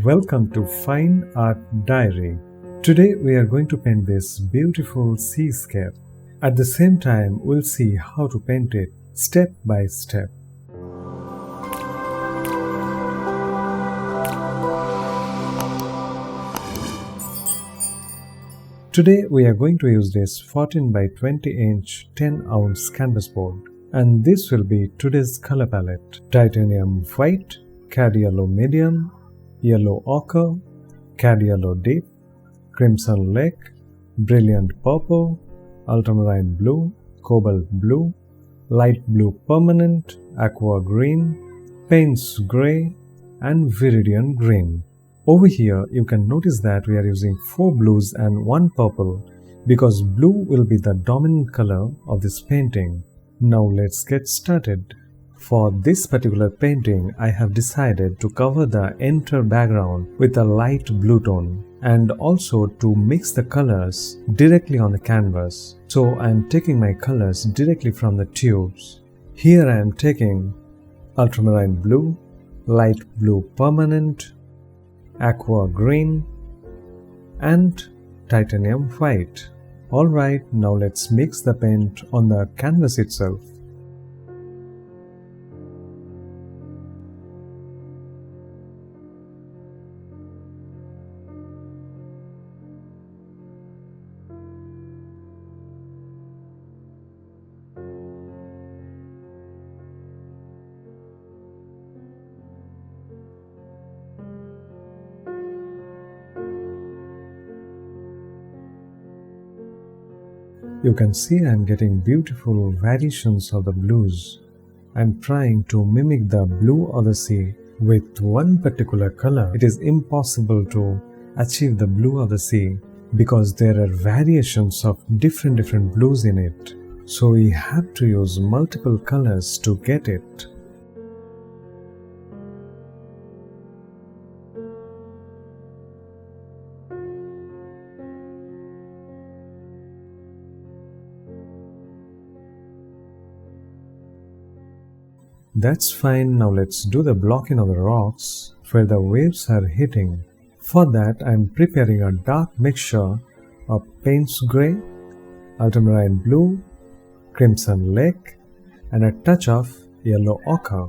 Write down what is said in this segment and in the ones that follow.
Welcome to Fine Art Diary. Today we are going to paint this beautiful seascape. At the same time, we'll see how to paint it step by step. Today we are going to use this 14 by 20 inch 10 ounce canvas board, and this will be today's color palette: titanium white, cad yellow medium, yellow ochre, cad yellow deep, crimson lake, brilliant purple, ultramarine blue, cobalt blue, light blue permanent, aqua green, Payne's grey, and viridian green. Over here you can notice that we are using 4 blues and 1 purple because blue will be the dominant color of this painting. Now let's get started. For this particular painting, I have decided to cover the entire background with a light blue tone and also to mix the colors directly on the canvas. So I am taking my colors directly from the tubes. Here I am taking ultramarine blue, light blue permanent, aqua green, and titanium white. Alright, now let's mix the paint on the canvas itself. You can see I am getting beautiful variations of the blues. I am trying to mimic the blue of the sea with one particular color. It is impossible to achieve the blue of the sea because there are variations of different blues in it. So we have to use multiple colors to get it. That's fine. Now let's do the blocking of the rocks where the waves are hitting. For that, I am preparing a dark mixture of Payne's grey, ultramarine blue, crimson lake, and a touch of yellow ochre.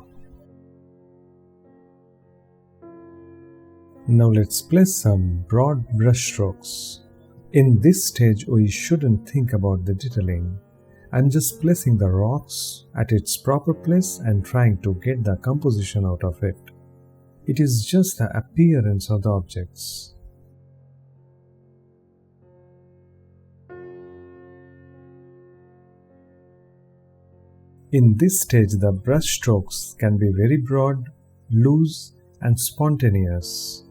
Now let's place some broad brush strokes. In this stage, we shouldn't think about the detailing. I'm just placing the rocks at its proper place and trying to get the composition out of it. It is just the appearance of the objects. In this stage, the brush strokes can be very broad, loose, and spontaneous.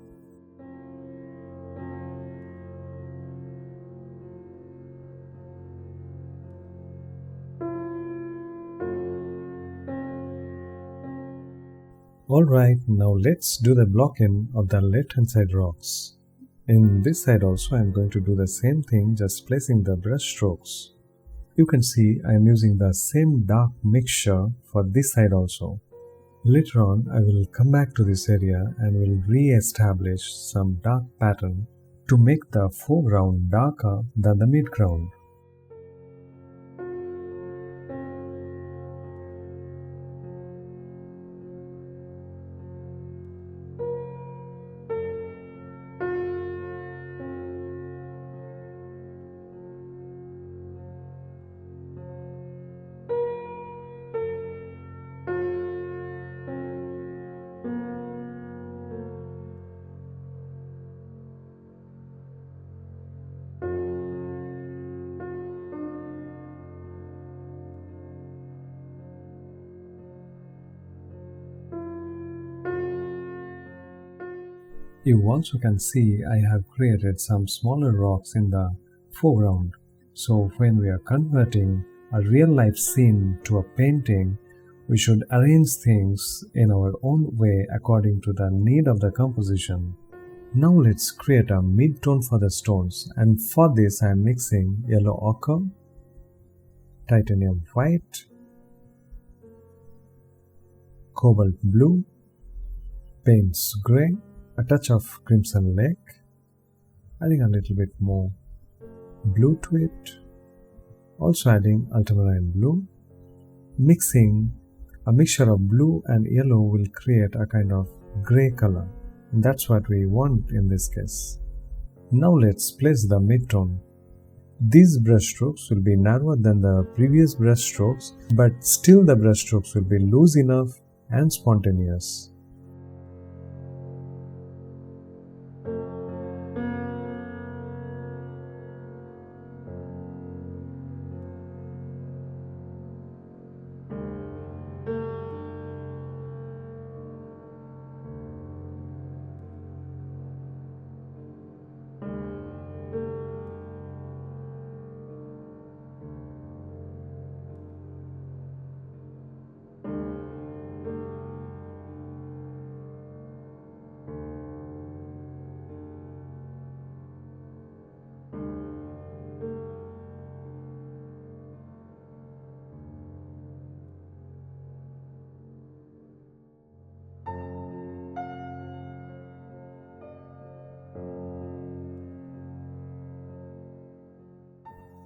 Alright, now let's do the blocking of the left hand side rocks. In this side also I am going to do the same thing, just placing the brush strokes. You can see I am using the same dark mixture for this side also. Later on I will come back to this area and will re-establish some dark pattern to make the foreground darker than the midground. You also can see I have created some smaller rocks in the foreground. So when we are converting a real life scene to a painting, we should arrange things in our own way according to the need of the composition. Now let's create a mid-tone for the stones, and for this I am mixing yellow ochre, titanium white, cobalt blue, Payne's grey, a touch of crimson lake, adding a little bit more blue to it, also adding ultramarine blue. Mixing a mixture of blue and yellow will create a kind of grey color. And that's what we want in this case. Now let's place the mid-tone. These brush strokes will be narrower than the previous brush strokes, but still the brush strokes will be loose enough and spontaneous.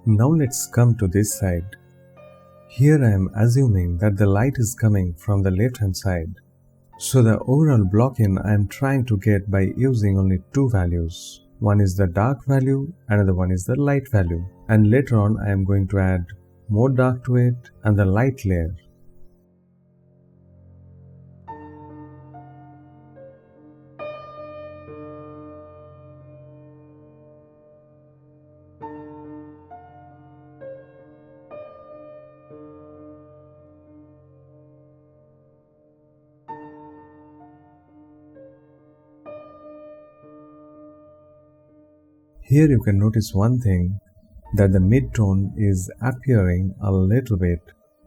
Now let's come to this side. Here I am assuming that the light is coming from the left hand side. So the overall block-in I am trying to get by using only two values. One is the dark value, another one is the light value. And later on I am going to add more dark to it and the light layer. Here you can notice one thing, that the mid-tone is appearing a little bit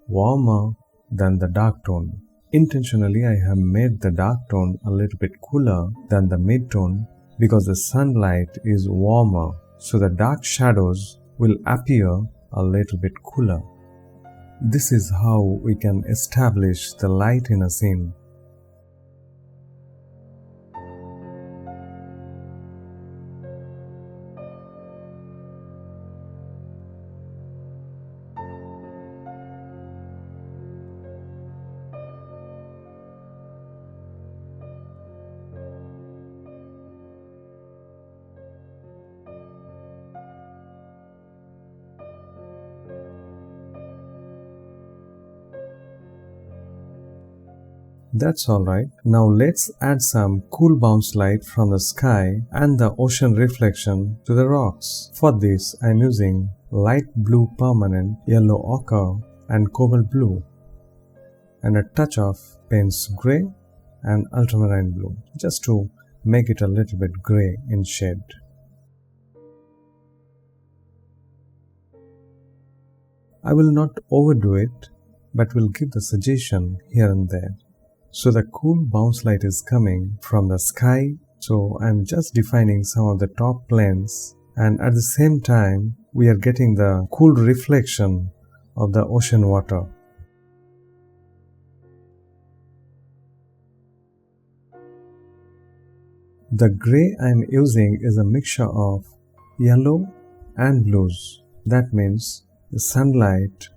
warmer than the dark tone. Intentionally I have made the dark tone a little bit cooler than the mid-tone because the sunlight is warmer, so the dark shadows will appear a little bit cooler. This is how we can establish the light in a scene. That's alright. Now let's add some cool bounce light from the sky and the ocean reflection to the rocks. For this I am using light blue permanent, yellow ochre and cobalt blue and a touch of Payne's grey and ultramarine blue just to make it a little bit grey in shade. I will not overdo it, but will give the suggestion here and there. So the cool bounce light is coming from the sky, so I'm just defining some of the top planes, and at the same time we are getting the cool reflection of the ocean water. The grey I'm using is a mixture of yellow and blues. That means the sunlight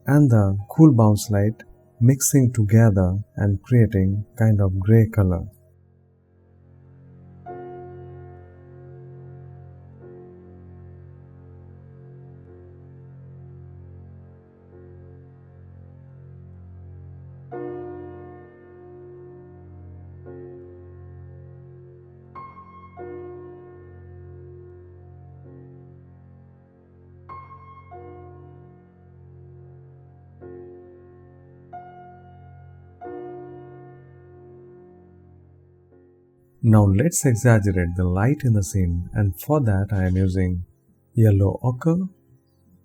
and the cool bounce light mixing together and creating kind of grey color. Now let's exaggerate the light in the scene, and for that I am using yellow ochre,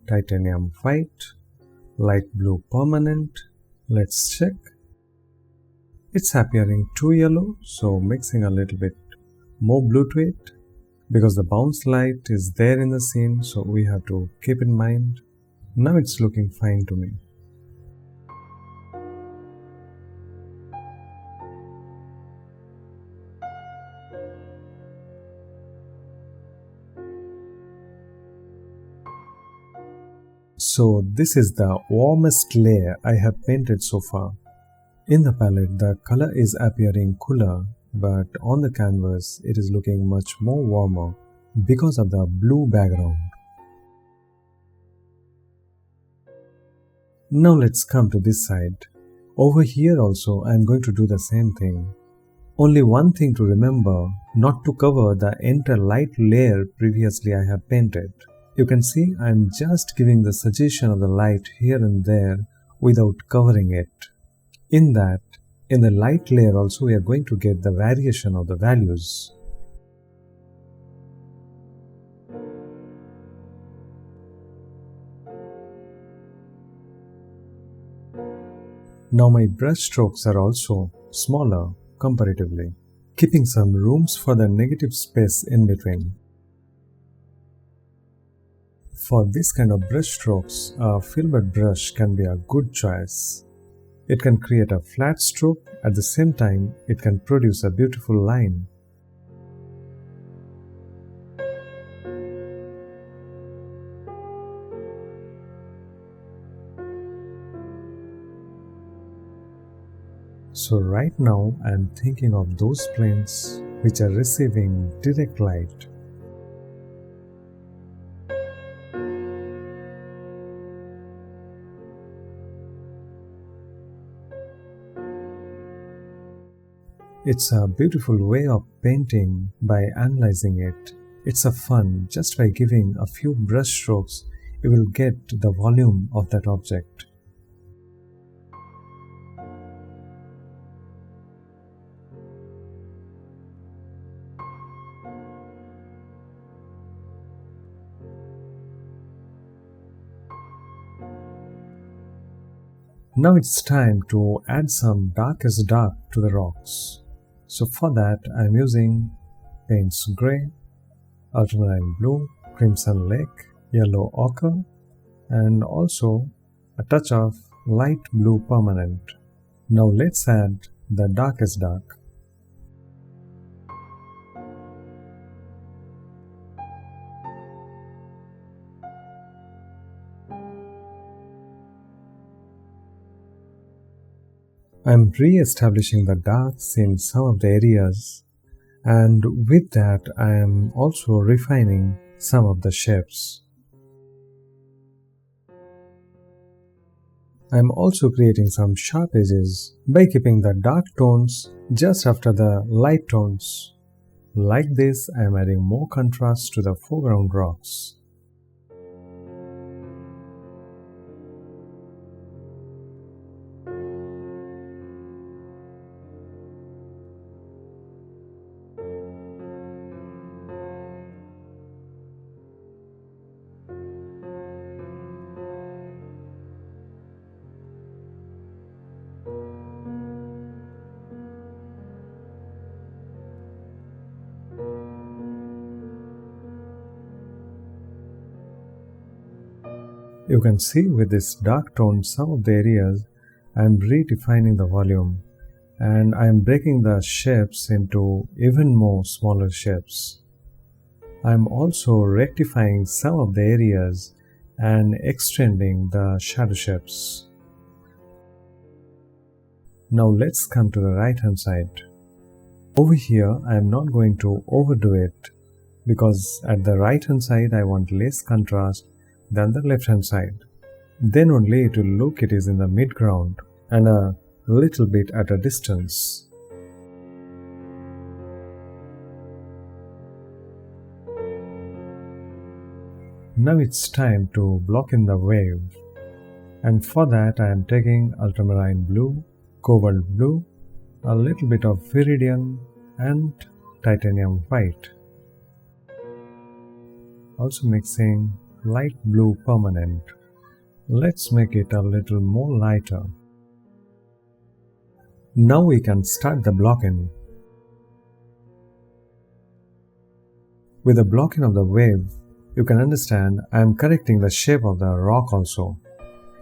titanium white, light blue permanent. Let's check. It's appearing too yellow, so mixing a little bit more blue to it because the bounce light is there in the scene, so we have to keep in mind. Now it's looking fine to me. So this is the warmest layer I have painted so far. In the palette, the color is appearing cooler, but on the canvas, it is looking much more warmer because of the blue background. Now let's come to this side. Over here also, I am going to do the same thing. Only one thing to remember, not to cover the entire light layer previously I have painted. You can see I am just giving the suggestion of the light here and there without covering it. In the light layer also we are going to get the variation of the values. Now my brush strokes are also smaller comparatively, keeping some rooms for the negative space in between. For this kind of brush strokes, a filbert brush can be a good choice. It can create a flat stroke, at the same time it can produce a beautiful line. So right now I am thinking of those planes which are receiving direct light. It's a beautiful way of painting by analyzing it. It's a fun, just by giving a few brush strokes, you will get the volume of that object. Now it's time to add some darkest dark to the rocks. So for that I am using paints grey, ultramarine blue, crimson lake, yellow ochre, and also a touch of light blue permanent. Now let's add the darkest dark. I am re-establishing the darks in some of the areas, and with that I am also refining some of the shapes. I am also creating some sharp edges by keeping the dark tones just after the light tones. Like this, I am adding more contrast to the foreground rocks. You can see with this dark tone some of the areas I am redefining the volume, and I am breaking the shapes into even more smaller shapes. I am also rectifying some of the areas and extending the shadow shapes. Now let's come to the right hand side. Over here I am not going to overdo it, because at the right hand side I want less contrast than the left hand side. Then only it will look it is in the mid ground and a little bit at a distance. Now it's time to block in the wave, and for that I am taking ultramarine blue, cobalt blue, a little bit of viridian and titanium white. Also mixing light blue permanent. Let's make it a little more lighter. Now we can start the blocking. With the blocking of the wave, you can understand I am correcting the shape of the rock also.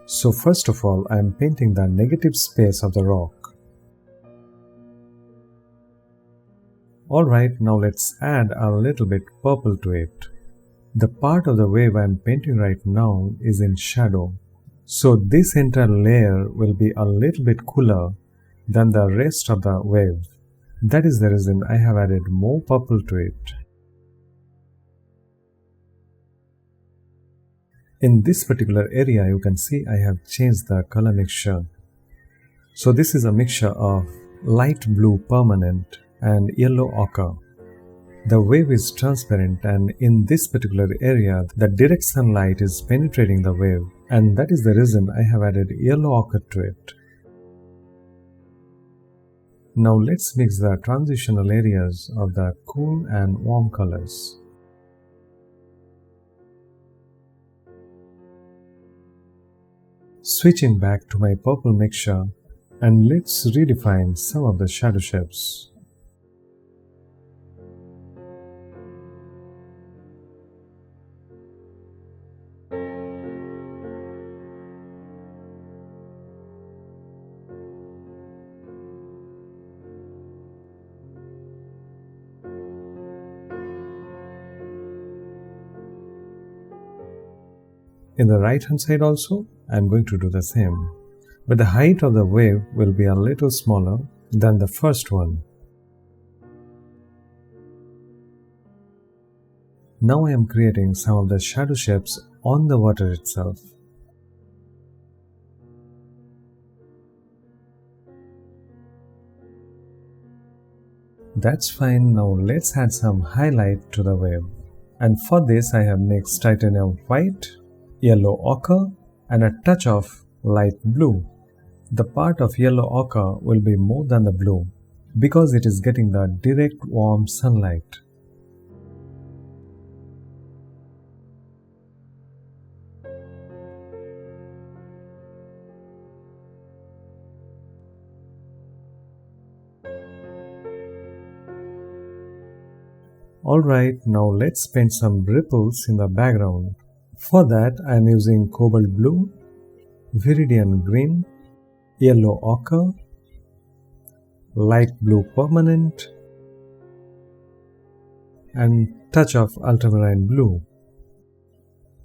So first of all, I am painting the negative space of the rock. Alright, now let's add a little bit purple to it. The part of the wave I am painting right now is in shadow. So this entire layer will be a little bit cooler than the rest of the wave. That is the reason I have added more purple to it. In this particular area, you can see I have changed the color mixture. So this is a mixture of light blue permanent and yellow ochre. The wave is transparent, and in this particular area, the direct sunlight is penetrating the wave, and that is the reason I have added yellow ochre to it. Now let's mix the transitional areas of the cool and warm colors. Switching back to my purple mixture, and let's redefine some of the shadow shapes. In the right hand side also, I am going to do the same, but the height of the wave will be a little smaller than the first one. Now I am creating some of the shadow shapes on the water itself. That's fine. Now let's add some highlight to the wave. And for this I have mixed titanium white, yellow ochre and a touch of light blue. The part of yellow ochre will be more than the blue because it is getting the direct warm sunlight. Alright, now let's paint some ripples in the background. For that I am using cobalt blue, viridian green, yellow ochre, light blue permanent and touch of ultramarine blue.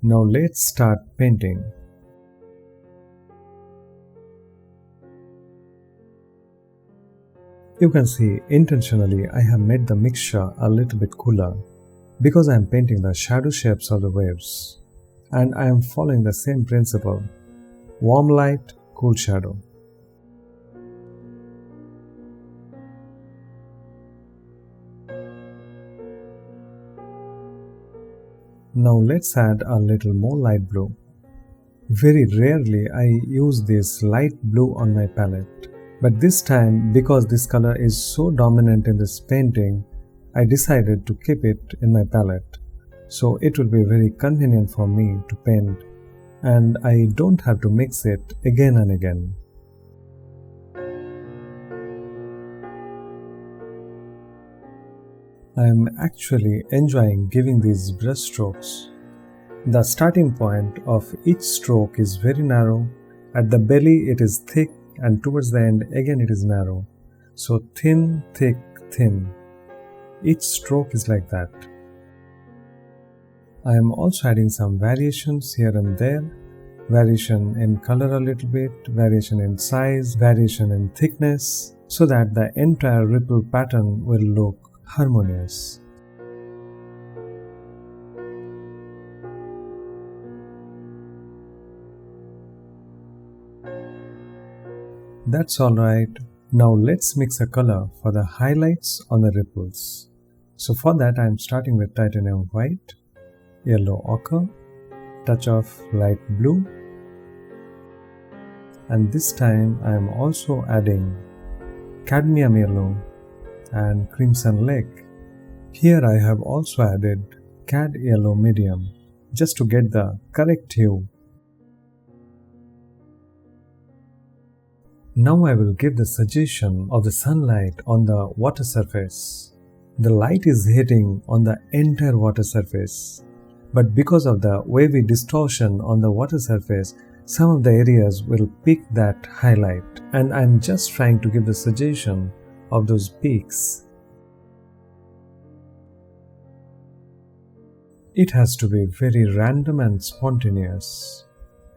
Now let's start painting. You can see intentionally I have made the mixture a little bit cooler because I am painting the shadow shapes of the waves, and I am following the same principle: warm light, cool shadow. Now let's add a little more light blue. Very rarely I use this light blue on my palette, but this time, because this color is so dominant in this painting, I decided to keep it in my palette. So it will be very convenient for me to paint, and I don't have to mix it again and again. I am actually enjoying giving these brush strokes. The starting point of each stroke is very narrow. At the belly it is thick, and towards the end again it is narrow. So thin, thick, thin. Each stroke is like that. I am also adding some variations here and there. Variation in color a little bit, variation in size, variation in thickness, so that the entire ripple pattern will look harmonious. That's alright. Now let's mix a color for the highlights on the ripples. So for that I am starting with titanium white, yellow ochre, touch of light blue, and this time I am also adding cadmium yellow and crimson lake. Here I have also added cad yellow medium just to get the correct hue. Now I will give the suggestion of the sunlight on the water surface. The light is hitting on the entire water surface, but because of the wavy distortion on the water surface, some of the areas will pick that highlight, and I am just trying to give the suggestion of those peaks. It has to be very random and spontaneous.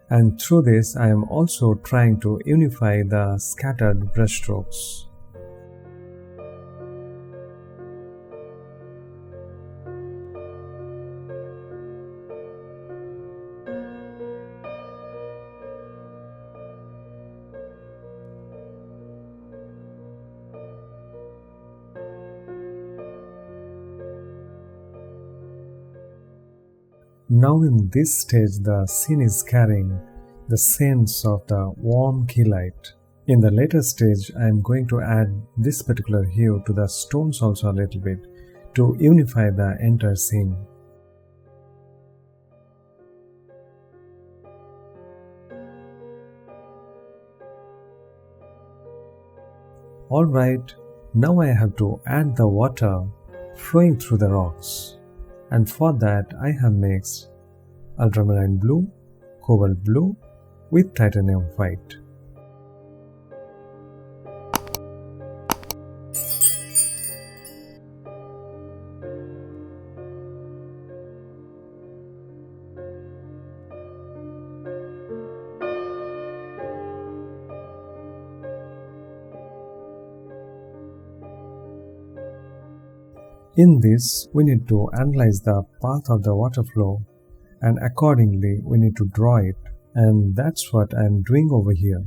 And through this, I am also trying to unify the scattered brushstrokes. Now in this stage, the scene is carrying the sense of the warm key light. In the later stage, I am going to add this particular hue to the stones also a little bit to unify the entire scene. Alright, now I have to add the water flowing through the rocks. And for that, I have mixed ultramarine blue, cobalt blue with titanium white. In this, we need to analyze the path of the water flow, and accordingly we need to draw it, and that's what I am doing over here.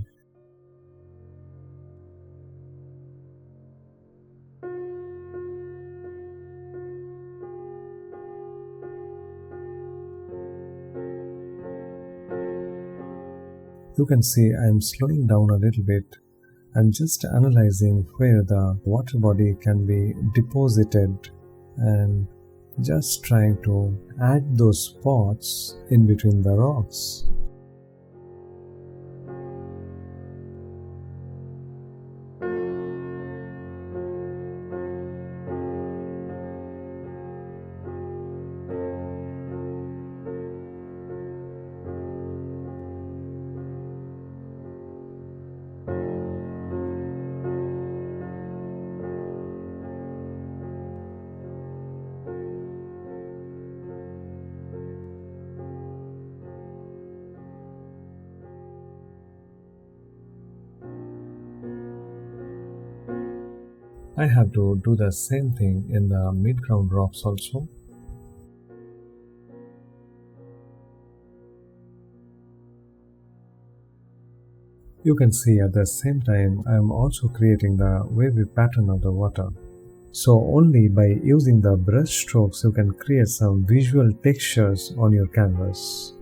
You can see I am slowing down a little bit and just analyzing where the water body can be deposited and just trying to add those spots in between the rocks. I have to do the same thing in the mid-ground rocks also. You can see at the same time I am also creating the wavy pattern of the water. So only by using the brush strokes you can create some visual textures on your canvas.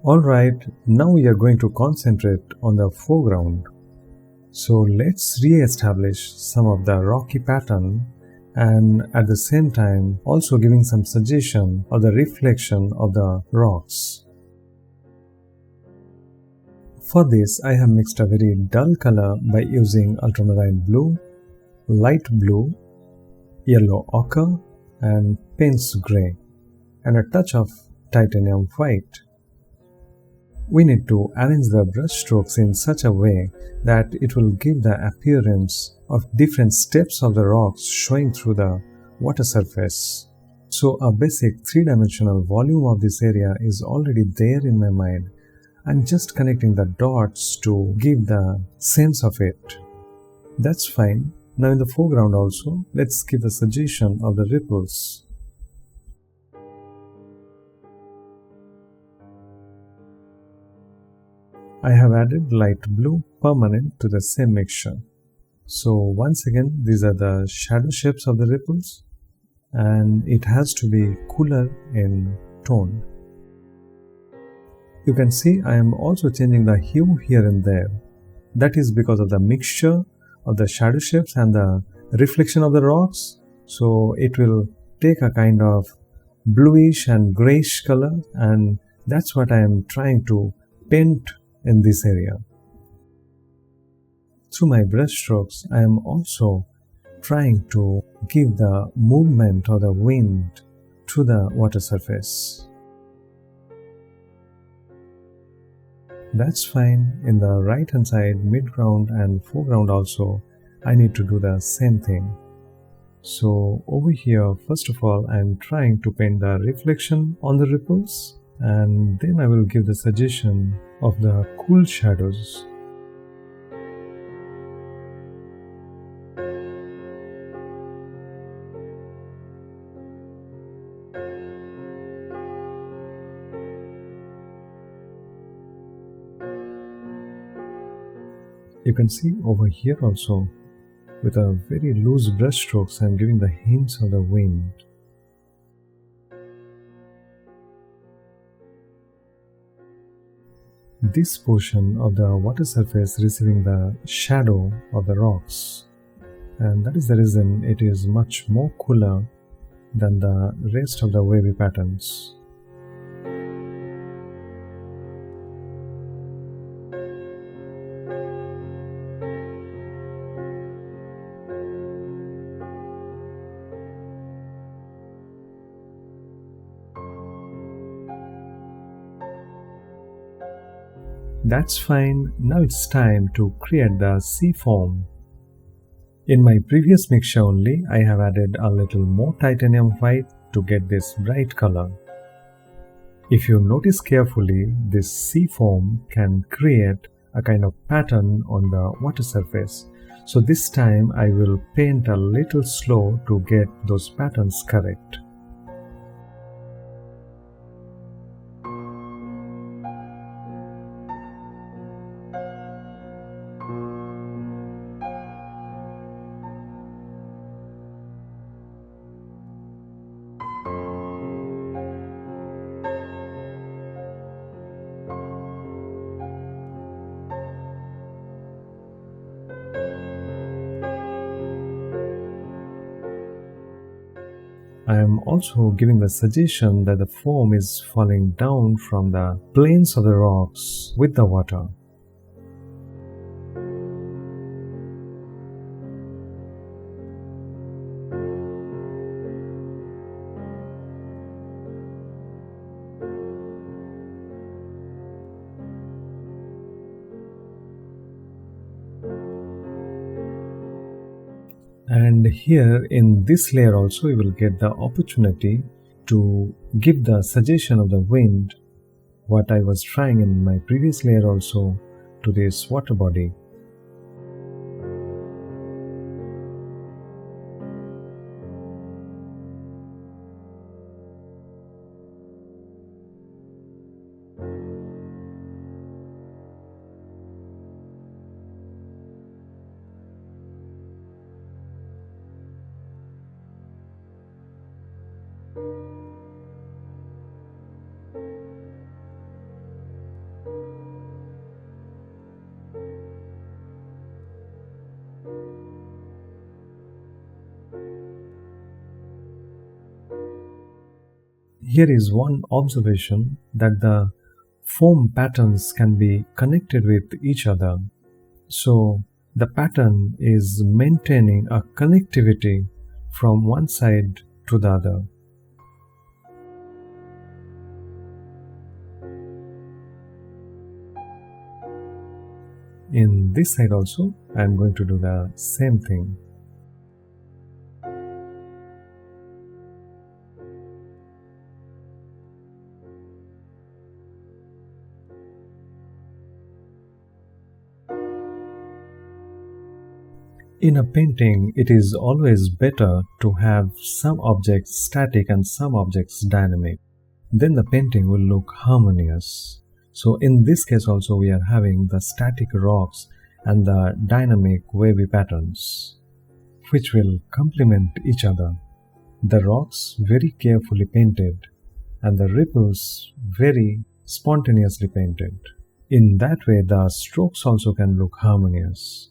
Alright, now we are going to concentrate on the foreground. So let's re-establish some of the rocky pattern and at the same time also giving some suggestion of the reflection of the rocks. For this, I have mixed a very dull color by using ultramarine blue, light blue, yellow ochre and Payne's grey and a touch of titanium white. We need to arrange the brush strokes in such a way that it will give the appearance of different steps of the rocks showing through the water surface. So a basic three-dimensional volume of this area is already there in my mind. I'm just connecting the dots to give the sense of it. That's fine. Now in the foreground also, let's give a suggestion of the ripples. I have added light blue permanent to the same mixture. So once again, these are the shadow shapes of the ripples and it has to be cooler in tone. You can see I am also changing the hue here and there. That is because of the mixture of the shadow shapes and the reflection of the rocks. So it will take a kind of bluish and grayish color, and that's what I am trying to paint in this area. Through my brush strokes, I am also trying to give the movement of the wind to the water surface. That's fine. In the right hand side, midground and foreground also, I need to do the same thing. So over here, first of all, I'm trying to paint the reflection on the ripples, and then I will give the suggestion of the cool shadows. You can see over here also, with a very loose brush strokes, I'm giving the hints of the wind. This portion of the water surface receiving the shadow of the rocks, and that is the reason it is much more cooler than the rest of the wavy patterns. That's fine. Now it's time to create the sea foam. In my previous mixture only, I have added a little more titanium white to get this bright color. If you notice carefully, this sea foam can create a kind of pattern on the water surface. So this time I will paint a little slow to get those patterns correct. I am also giving the suggestion that the foam is falling down from the planes of the rocks with the water. And here in this layer also we will get the opportunity to give the suggestion of the wind, what I was trying in my previous layer also, to this water body. Here is one observation, that the foam patterns can be connected with each other. So the pattern is maintaining a connectivity from one side to the other. In this side also, I am going to do the same thing. In a painting, it is always better to have some objects static and some objects dynamic. Then the painting will look harmonious. So in this case also we are having the static rocks and the dynamic wavy patterns, which will complement each other. The rocks very carefully painted and the ripples very spontaneously painted. In that way the strokes also can look harmonious.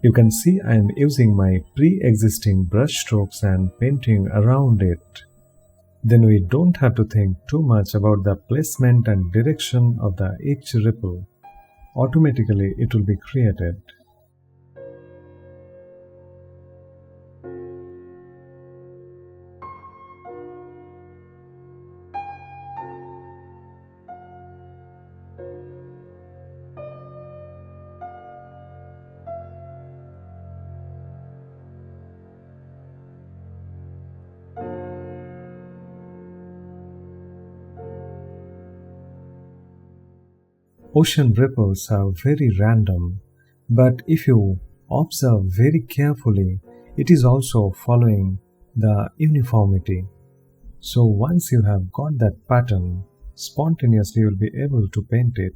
You can see I am using my pre-existing brush strokes and painting around it. Then we don't have to think too much about the placement and direction of each ripple. Automatically it will be created. Ocean ripples are very random, but if you observe very carefully, it is also following the uniformity. So once you have got that pattern, spontaneously you will be able to paint it.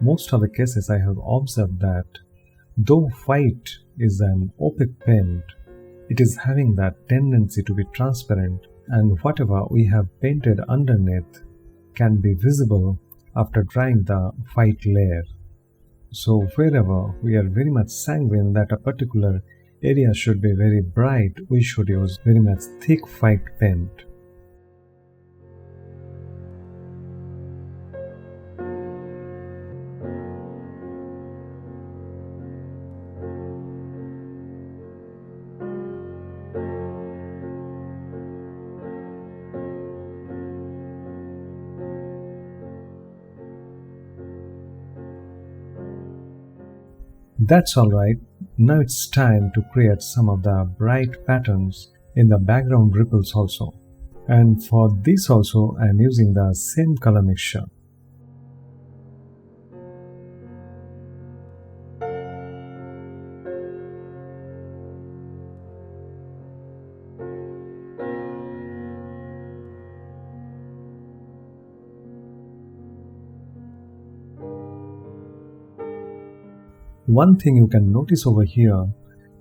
Most of the cases I have observed that though white is an opaque paint, it is having that tendency to be transparent, and whatever we have painted underneath can be visible after drying the white layer. So wherever we are very much sanguine that a particular area should be very bright, we should use very much thick white paint. That's alright. Now it's time to create some of the bright patterns in the background ripples also. And for this also I am using the same color mixture. One thing you can notice over here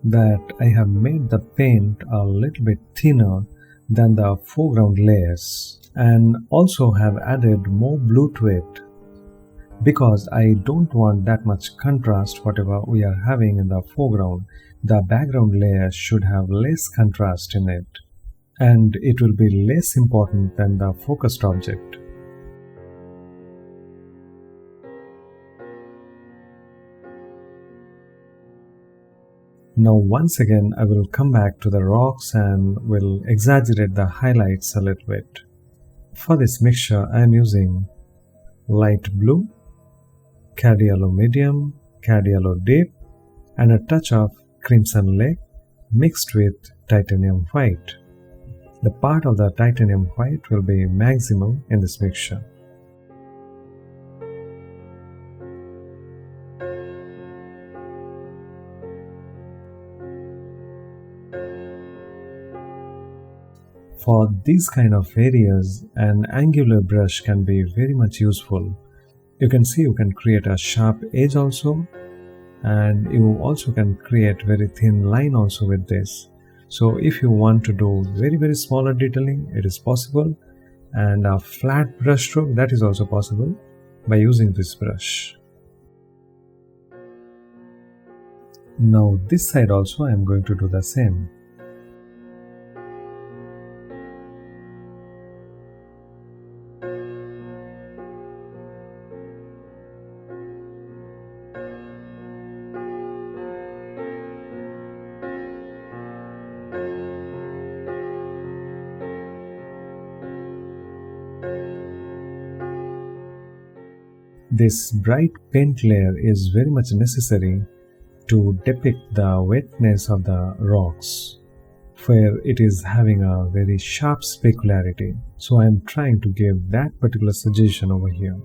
that I have made the paint a little bit thinner than the foreground layers and also have added more blue to it because I don't want that much contrast whatever we are having in the foreground. The background layer should have less contrast in it and it will be less important than the focused object. Now once again I will come back to the rocks and will exaggerate the highlights a little bit. For this mixture I am using light blue, cad yellow medium, cad yellow deep and a touch of crimson lake mixed with titanium white. The part of the titanium white will be maximum in this mixture. For these kind of areas, an angular brush can be very much useful. You can see you can create a sharp edge also, and you also can create very thin line also with this. So if you want to do very smaller detailing, it is possible, and a flat brush stroke, that is also possible by using this brush. Now this side also I am going to do the same. This bright paint layer is very much necessary to depict the wetness of the rocks, where it is having a very sharp specularity. So I am trying to give that particular suggestion over here.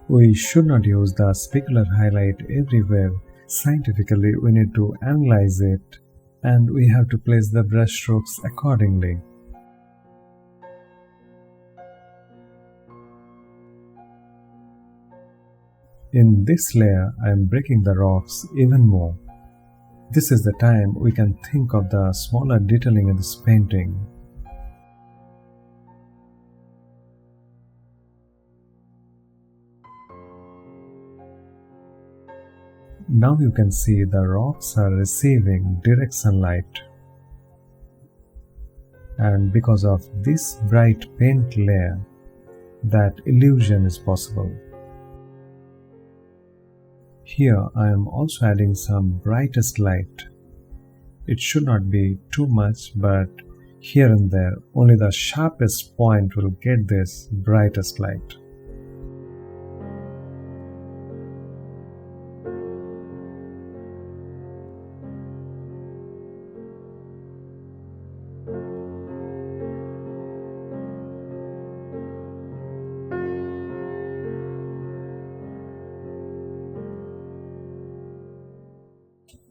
We should not use the specular highlight everywhere. Scientifically, we need to analyze it and we have to place the brush strokes accordingly. In this layer, I am breaking the rocks even more. This is the time we can think of the smaller detailing in this painting. Now you can see the rocks are receiving direct sunlight. And because of this bright paint layer, that illusion is possible. Here I am also adding some brightest light. It should not be too much, but here and there only the sharpest point will get this brightest light.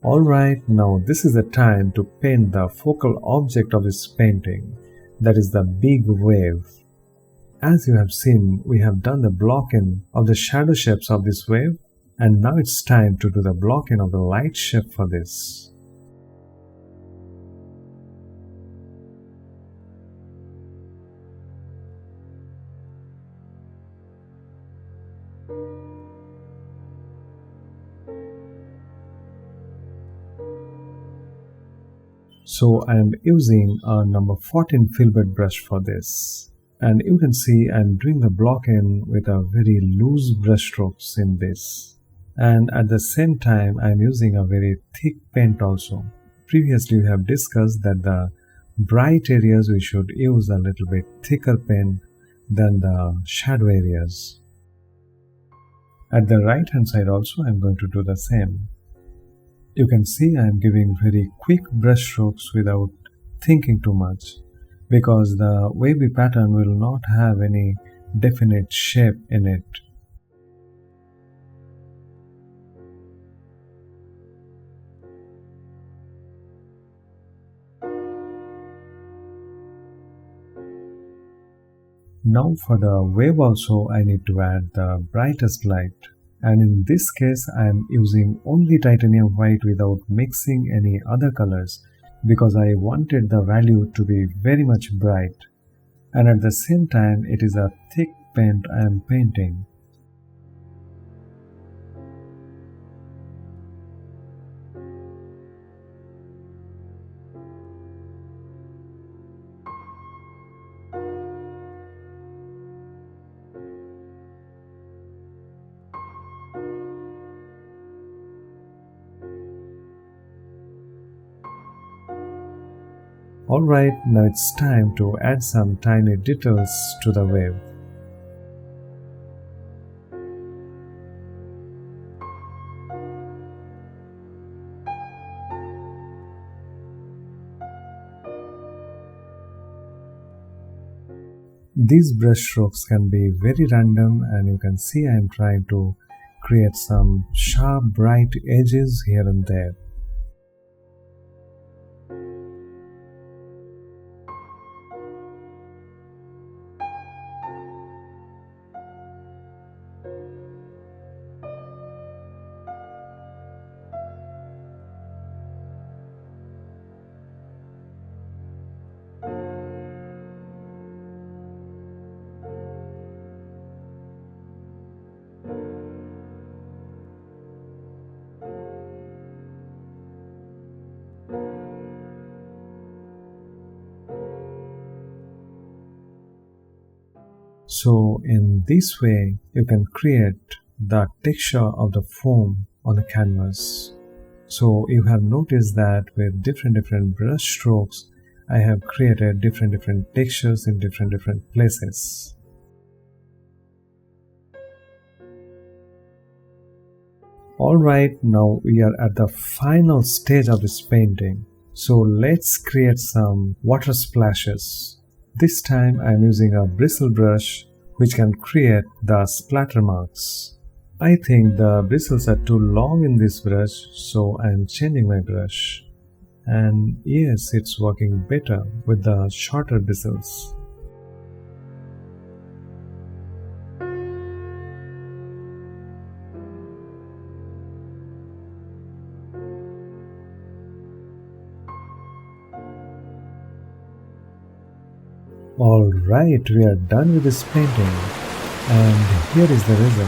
Alright, now this is the time to paint the focal object of this painting, that is the big wave. As you have seen, we have done the block-in of the shadow shapes of this wave, and now it's time to do the block-in of the light shape for this. So I am using a number 14 filbert brush for this. And you can see I am doing the block-in with a very loose brush strokes in this. And at the same time I am using a very thick paint also. Previously we have discussed that the bright areas we should use a little bit thicker paint than the shadow areas. At the right hand side also I am going to do the same. You can see I am giving very quick brush strokes without thinking too much, because the wavy pattern will not have any definite shape in it. Now for the wave also I need to add the brightest light. And in this case I am using only titanium white without mixing any other colors, because I wanted the value to be very much bright, and at the same time it is a thick paint I am painting. Alright, now it's time to add some tiny details to the wave. These brush strokes can be very random, and you can see I am trying to create some sharp bright edges here and there. So in this way you can create the texture of the foam on the canvas. So you have noticed that with different brush strokes I have created different textures in different places. Alright, now we are at the final stage of this painting. So let's create some water splashes. This time I am using a bristle brush which can create the splatter marks. I think the bristles are too long in this brush, so I am changing my brush. And yes, it's working better with the shorter bristles. Alright, we are done with this painting, and here is the result.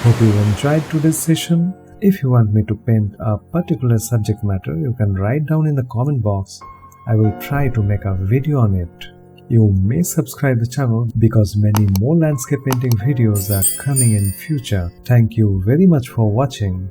Hope you enjoyed today's session. If you want me to paint a particular subject matter, you can write down in the comment box. I will try to make a video on it. You may subscribe the channel because many more landscape painting videos are coming in future. Thank you very much for watching.